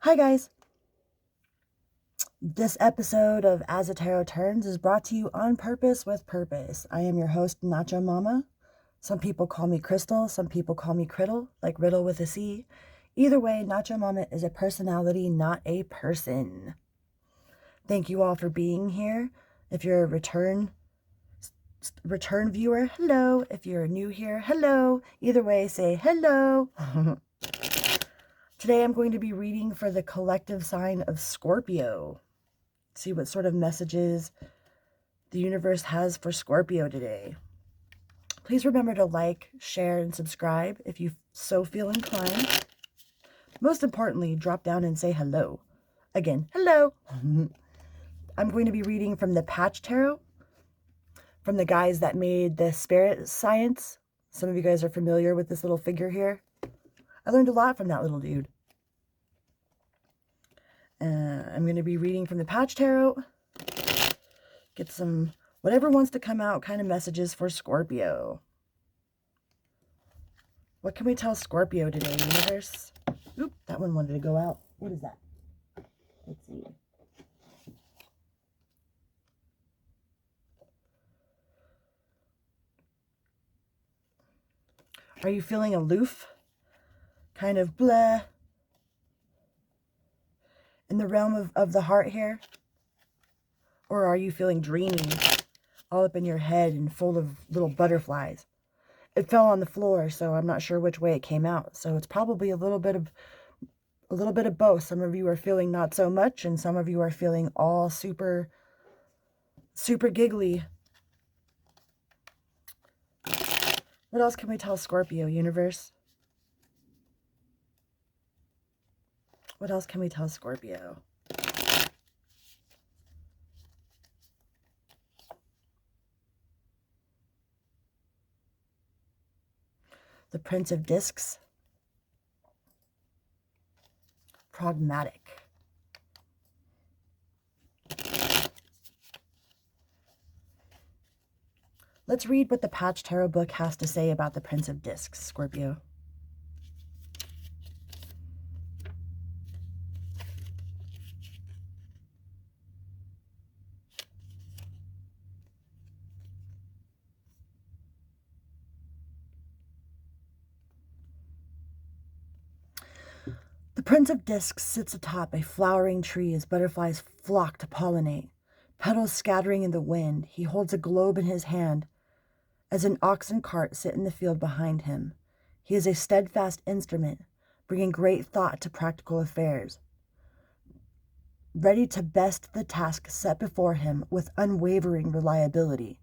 Hi guys! This episode of As a Tarot Turns is brought to you on purpose with purpose. I am your host, Nacho Mama. Some people call me Crystal, some people call me Criddle, like Riddle with a C. Either way, Nacho Mama is a personality, not a person. Thank you all for being here. If you're a return viewer, hello. If you're new here, hello. Either way, say hello. Today I'm going to be reading for the collective sign of Scorpio. See what sort of messages the universe has for Scorpio today. Please remember to like, share, and subscribe if you so feel inclined. Most importantly, drop down and say hello. Again, hello. I'm going to be reading from the Patch Tarot, from the guys that made the spirit science. Some of you guys are familiar with this little figure here. I learned a lot from that little dude. I'm going to be reading from the Patch Tarot. Get some, whatever wants to come out, kind of messages for Scorpio. What can we tell Scorpio today, universe? Oop, that one wanted to go out. What is that? Let's see. Are you feeling aloof? Kind of blah? In the realm of the heart here? Or are you feeling dreamy, all up in your head and full of little butterflies? It fell on the floor, so I'm not sure which way it came out. So it's probably a little bit of both. Some of you are feeling not so much, and some of you are feeling all super giggly. What else can we tell Scorpio, universe? What else can we tell Scorpio? The Prince of Discs. Pragmatic. Let's read what the Patch Tarot book has to say about the Prince of Discs, Scorpio. The Prince of Discs sits atop a flowering tree as butterflies flock to pollinate. Petals scattering in the wind, he holds a globe in his hand as an oxen cart sit in the field behind him. He is a steadfast instrument, bringing great thought to practical affairs, ready to best the task set before him with unwavering reliability.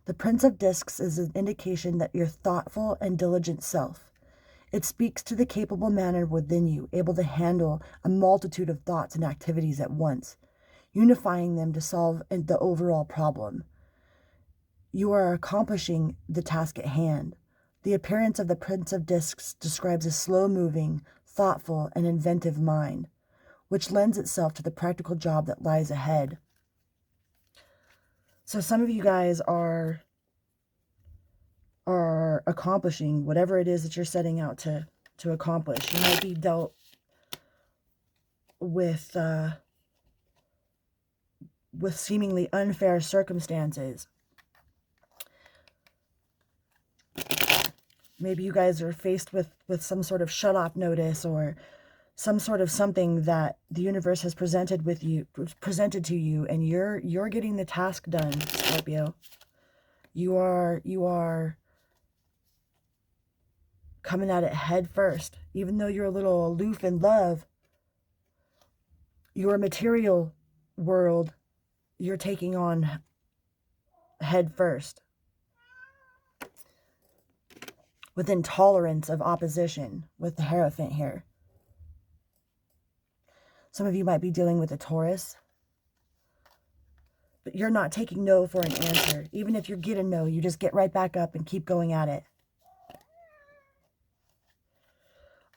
The Prince of Discs is an indication that you're thoughtful and diligent self. It speaks to the capable man within you, able to handle a multitude of thoughts and activities at once, unifying them to solve the overall problem. You are accomplishing the task at hand. The appearance of the Prince of Discs describes a slow-moving, thoughtful, and inventive mind, which lends itself to the practical job that lies ahead. So some of you guys are accomplishing whatever it is that you're setting out to accomplish. You might be dealt with seemingly unfair circumstances. Maybe you guys are faced with some sort of shut-off notice or some sort of something that the universe has presented to you, and you're getting the task done, Scorpio. You are coming at it head first. Even though you're a little aloof in love, your material world, you're taking on head first, with intolerance of opposition, with the Hierophant here. Some of you might be dealing with a Taurus, but you're not taking no for an answer. Even if you get a no, you just get right back up and keep going at it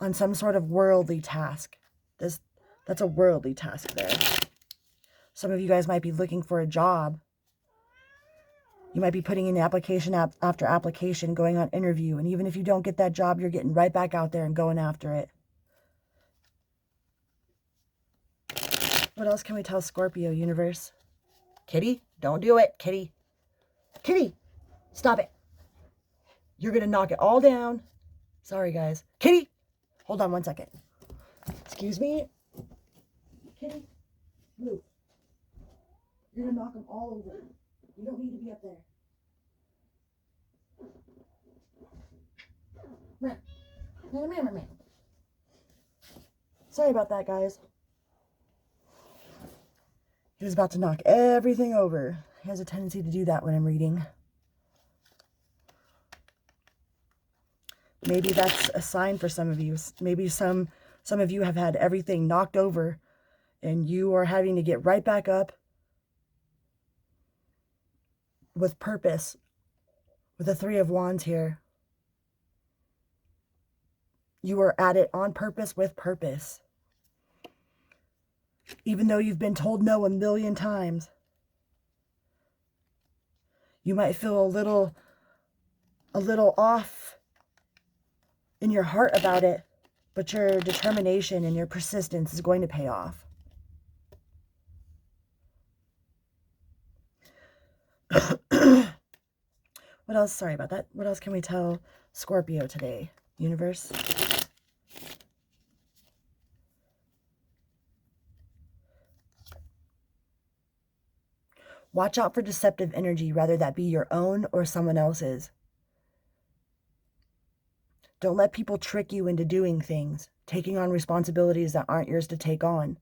on some sort of worldly task. That's a worldly task there. Some of you guys might be looking for a job. You might be putting in application after application, going on interview, and even if you don't get that job, you're getting right back out there and going after it. What else can we tell Scorpio, universe? Kitty, don't do it, Kitty. Kitty, stop it. You're going to knock it all down. Sorry, guys. Kitty, hold on one second. Excuse me. Kitty, move. You're going to knock them all over. You don't need to be up there. Sorry about that, guys. He was about to knock everything over. He has a tendency to do that when I'm reading. Maybe that's a sign for some of you. Maybe some of you have had everything knocked over and you are having to get right back up with purpose. With the Three of Wands here. You are at it on purpose with purpose. Even though you've been told no a million times. You might feel a little off in your heart about it, but your determination and your persistence is going to pay off. What else? Sorry about that. What else can we tell Scorpio today, universe? Watch out for deceptive energy, whether that be your own or someone else's. Don't let people trick you into doing things, taking on responsibilities that aren't yours to take on,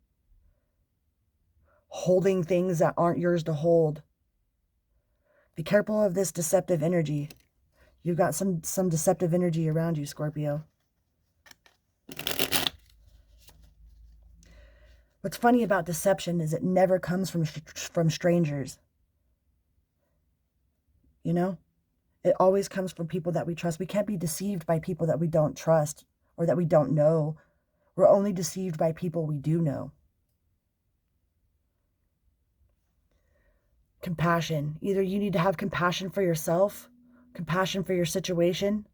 holding things that aren't yours to hold. Be careful of this deceptive energy. You've got some deceptive energy around you, Scorpio. What's funny about deception is it never comes from strangers. You know? It always comes from people that we trust. We can't be deceived by people that we don't trust or that we don't know. We're only deceived by people we do know. Compassion. Either you need to have compassion for yourself, compassion for your situation.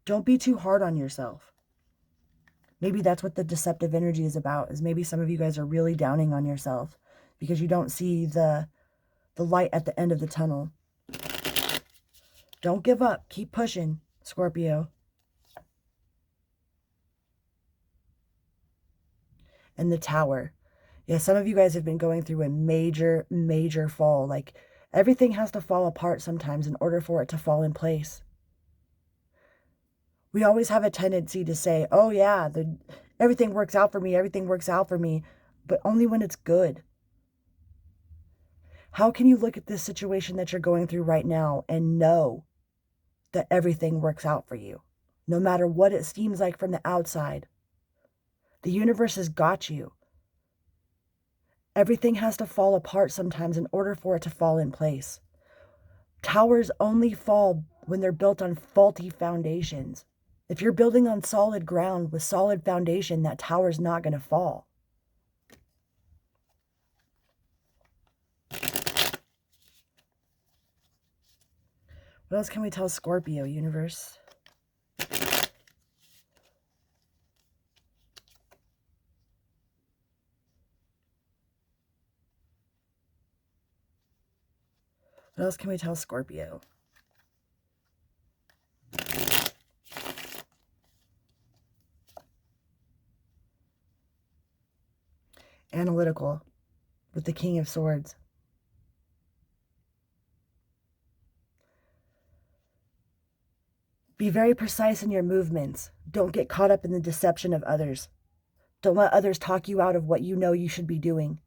Don't be too hard on yourself. Maybe that's what the deceptive energy is about, is maybe some of you guys are really downing on yourself because you don't see the light at the end of the tunnel. Don't give up. Keep pushing, Scorpio. And the Tower. Yeah, some of you guys have been going through a major, major fall. Like, everything has to fall apart sometimes in order for it to fall in place. We always have a tendency to say, oh yeah, everything works out for me, everything works out for me, but only when it's good. How can you look at this situation that you're going through right now and know that everything works out for you, no matter what it seems like from the outside? The universe has got you. Everything has to fall apart sometimes in order for it to fall in place. Towers only fall when they're built on faulty foundations. If you're building on solid ground with solid foundation, that tower's not going to fall. What else can we tell Scorpio, universe? What else can we tell Scorpio? Analytical with the King of Swords. Be very precise in your movements. Don't get caught up in the deception of others. Don't let others talk you out of what you know you should be doing.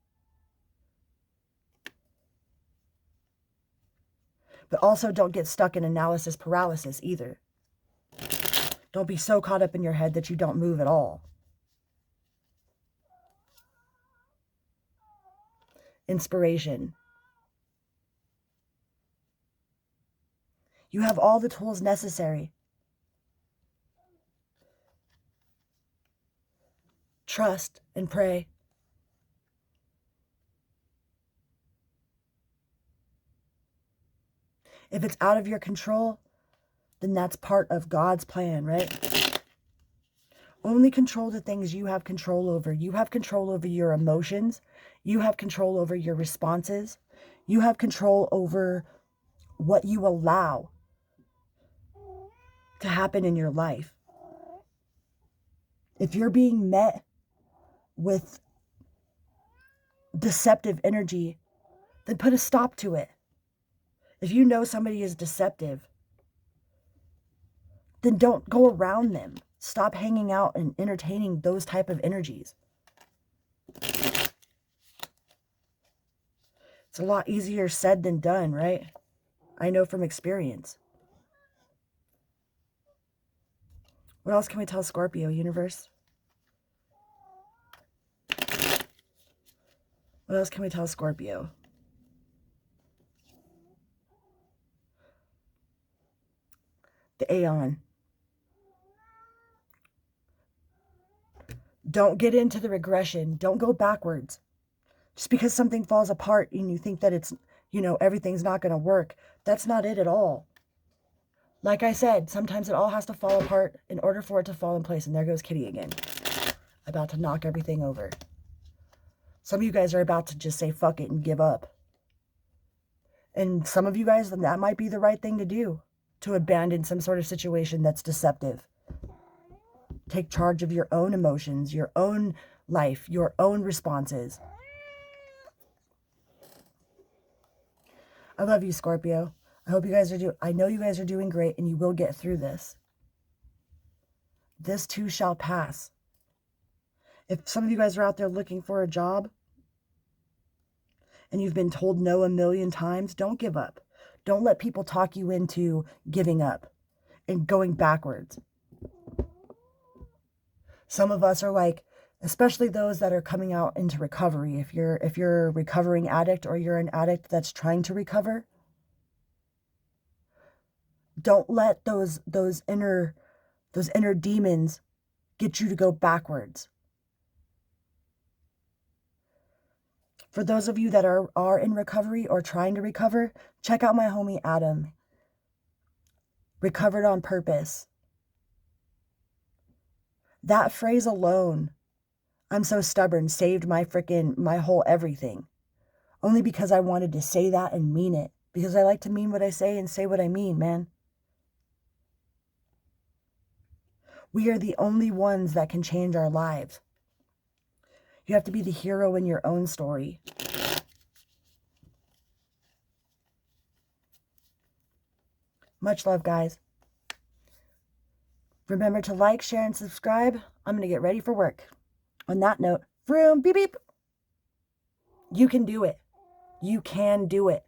But also don't get stuck in analysis paralysis either. Don't be so caught up in your head that you don't move at all. Inspiration. You have all the tools necessary. Trust and pray. If it's out of your control, then that's part of God's plan, right? Only control the things you have control over. You have control over your emotions. You have control over your responses. You have control over what you allow to happen in your life. If you're being met with deceptive energy, then put a stop to it. If you know somebody is deceptive, then don't go around them. Stop hanging out and entertaining those type of energies. It's a lot easier said than done, right? I know from experience. What else can we tell Scorpio, universe? What else can we tell Scorpio? The Aeon. Don't get into the regression. Don't go backwards. Just because something falls apart and you think that it's, everything's not going to work, that's not it at all. Like I said, sometimes it all has to fall apart in order for it to fall in place. And there goes Kitty again, about to knock everything over. Some of you guys are about to just say fuck it and give up. And some of you guys, that might be the right thing to do, to abandon some sort of situation that's deceptive. Take charge of your own emotions, your own life, your own responses. I love you, Scorpio. I hope you guys I know you guys are doing great, and you will get through this. This too shall pass. If some of you guys are out there looking for a job and you've been told no a million times, don't give up. Don't let people talk you into giving up and going backwards. Some of us are like, especially those that are coming out into recovery. If you're a recovering addict, or you're an addict that's trying to recover, don't let those inner demons get you to go backwards. For those of you that are in recovery or trying to recover, check out my homie Adam. Recovered on Purpose. That phrase alone, I'm so stubborn, saved my whole everything. Only because I wanted to say that and mean it. Because I like to mean what I say and say what I mean, man. We are the only ones that can change our lives. You have to be the hero in your own story. Much love, guys. Remember to like, share, and subscribe. I'm going to get ready for work. On that note, vroom, beep, beep. You can do it. You can do it.